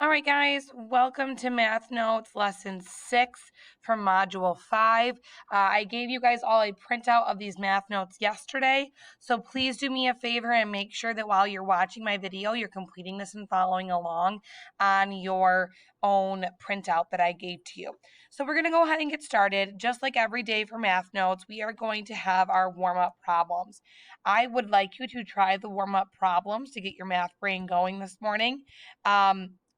All right, guys, welcome to Math Notes Lesson 6 from Module 5. I gave you guys all a printout of these math notes yesterday, so please do me a favor and make sure that while you're watching my video, you're completing this and following along on your own printout that I gave to you. So we're going to go ahead and get started. Just like every day for math notes, we are going to have our warm-up problems. I would like you to try the warm-up problems to get your math brain going this morning.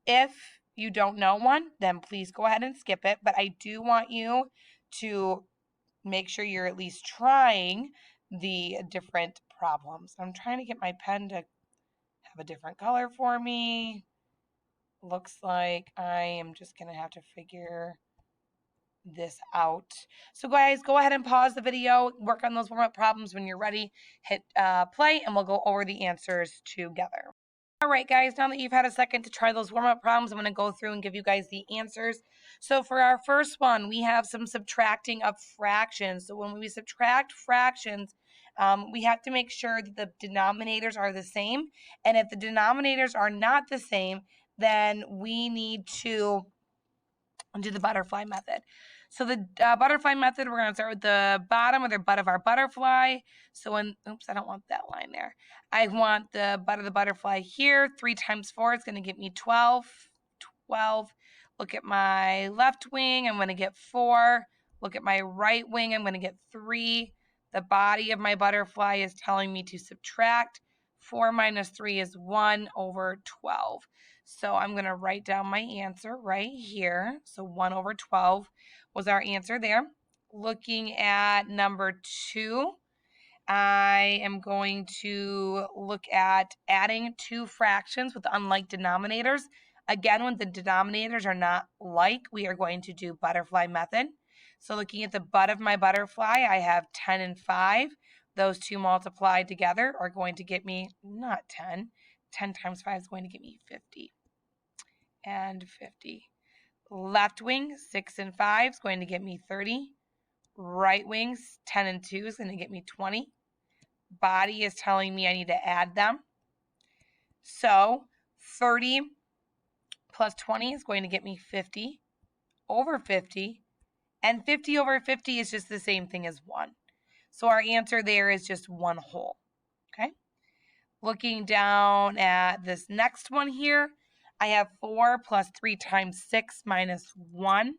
If you don't know one, then please go ahead and skip it. But I do want you to make sure you're at least trying the different problems. I'm trying to get my pen to have a different color for me. Looks like I am just going to have to figure this out. So guys, go ahead and pause the video, work on those warm-up problems. When you're ready, hit play, and we'll go over the answers together. All right, guys, now that you've had a second to try those warm-up problems, I'm going to go through and give you guys the answers. So for our first one, we have some subtracting of fractions. So when we subtract fractions, we have to make sure that the denominators are the same. And if the denominators are not the same, then we need to do the butterfly method. So the butterfly method, we're going to start with the bottom or the butt of our butterfly. So when, oops, I don't want that line there. I want the butt of the butterfly here. 3 times 4 is going to give me 12. 12. Look at my left wing. I'm going to get 4. Look at my right wing. I'm going to get 3. The body of my butterfly is telling me to subtract. 4 minus 3 is 1 over 12. So I'm going to write down my answer right here. So 1 over 12 was our answer there. Looking at number 2, I am going to look at adding 2 fractions with unlike denominators. Again, when the denominators are not like, we are going to do butterfly method. So looking at the butt of my butterfly, I have 10 and 5. Those 2 multiplied together are going to get me, not 10. 10 times 5 is going to give me 50 and 50. Left wing, 6 and 5 is going to get me 30. Right wing, 10 and 2 is going to get me 20. Body is telling me I need to add them. So 30 plus 20 is going to get me 50 over 50. And 50 over 50 is just the same thing as 1. So our answer there is just 1 whole. Okay. Looking down at this next one here, I have 4 plus 3 times 6 minus 1.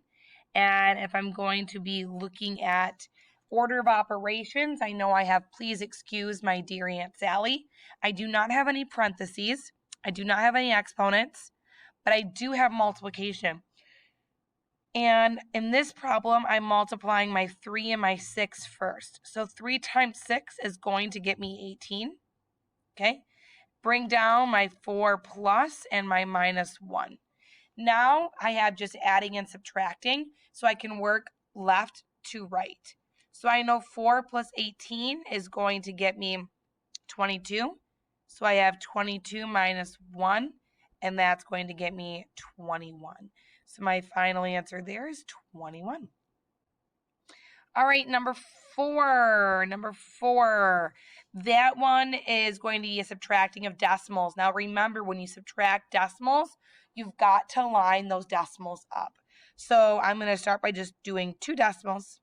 And if I'm going to be looking at order of operations, I know I have please excuse my dear Aunt Sally. I do not have any parentheses. I do not have any exponents, but I do have multiplication. And in this problem, I'm multiplying my 3 and my 6 first. So 3 times 6 is going to get me 18. Okay. Bring down my 4 plus and my minus 1. Now I have just adding and subtracting, so I can work left to right. So I know 4 plus 18 is going to get me 22. So I have 22 minus 1, and that's going to get me 21. So my final answer there is 21. All right, number 4. That one is going to be a subtracting of decimals. Now remember, when you subtract decimals, you've got to line those decimals up. So I'm going to start by just doing 2 decimals,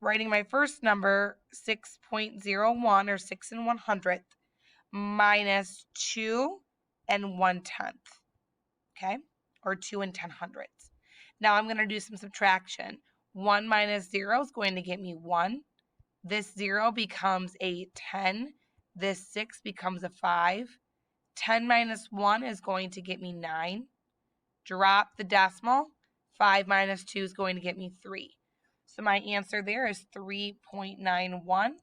writing my first number, 6.01 or 6 and 100th, minus 2 and 1/10, okay, or 2 and 10/100ths. Now I'm going to do some subtraction. 1 minus 0 is going to get me 1. This 0 becomes a 10. This 6 becomes a 5. 10 minus 1 is going to get me 9. Drop the decimal. 5 minus 2 is going to get me 3. So my answer there is 3.91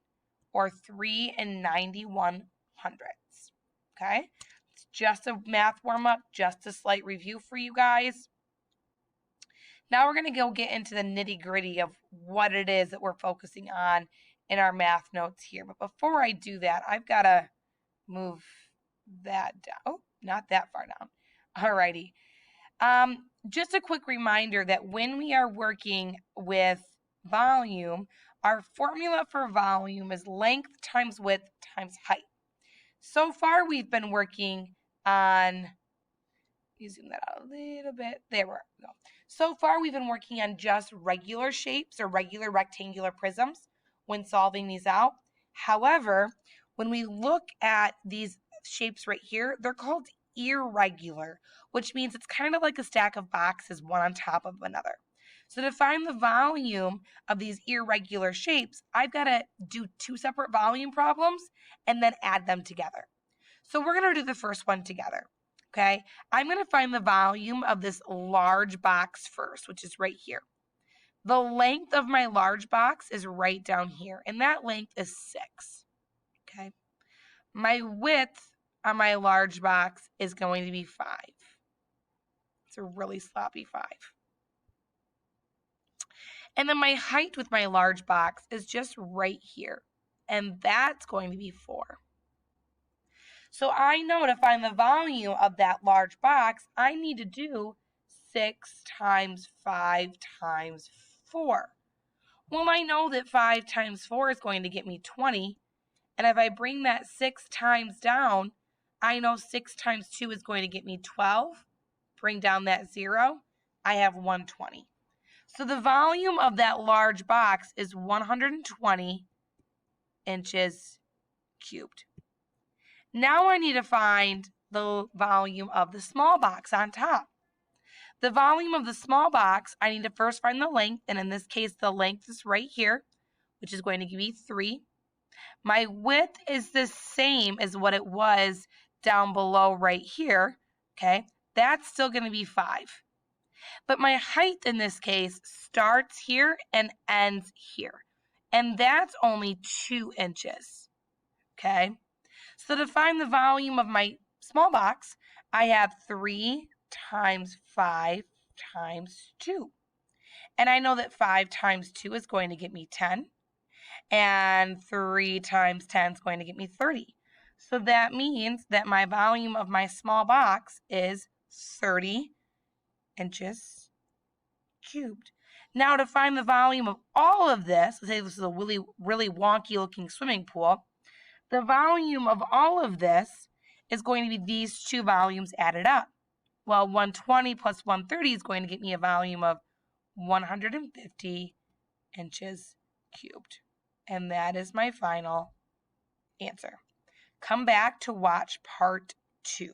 or 3 and 91 hundredths. Okay? It's just a math warm-up, just a slight review for you guys. Now we're going to go get into the nitty-gritty of what it is that we're focusing on in our math notes here. But before I do that, I've got to move that down. Oh, not that far down. Alrighty. Just a quick reminder that when we are working with volume, our formula for volume is length times width times height. So far, we've been working on You zoom that out a little bit. There we go. So far, we've been working on just regular shapes or regular rectangular prisms when solving these out. However, when we look at these shapes right here, they're called irregular, which means it's kind of like a stack of boxes, one on top of another. So to find the volume of these irregular shapes, I've got to do two separate volume problems and then add them together. So we're going to do the first one together. Okay, I'm going to find the volume of this large box first, which is right here. The length of my large box is right down here, and that length is 6. Okay, my width on my large box is going to be 5. It's a really sloppy 5. And then my height with my large box is just right here, and that's going to be 4. So I know to find the volume of that large box, I need to do 6 times 5 times 4. Well, I know that 5 times 4 is going to get me 20. And if I bring that 6 times down, I know 6 times 2 is going to get me 12. Bring down that 0. I have 120. So the volume of that large box is 120 inches cubed. Now I need to find the volume of the small box on top. The volume of the small box, I need to first find the length, and in this case, the length is right here, which is going to give me 3. My width is the same as what it was down below right here, okay? That's still going to be 5. But my height in this case starts here and ends here, and that's only 2 inches, okay? So to find the volume of my small box, I have 3 times 5 times 2. And I know that 5 times 2 is going to get me 10. And 3 times 10 is going to get me 30. So that means that my volume of my small box is 30 inches cubed. Now to find the volume of all of this, let's say this is a really wonky looking swimming pool. The volume of all of this is going to be these two volumes added up. Well, 120 plus 130 is going to get me a volume of 150 inches cubed. And that is my final answer. Come back to watch part 2.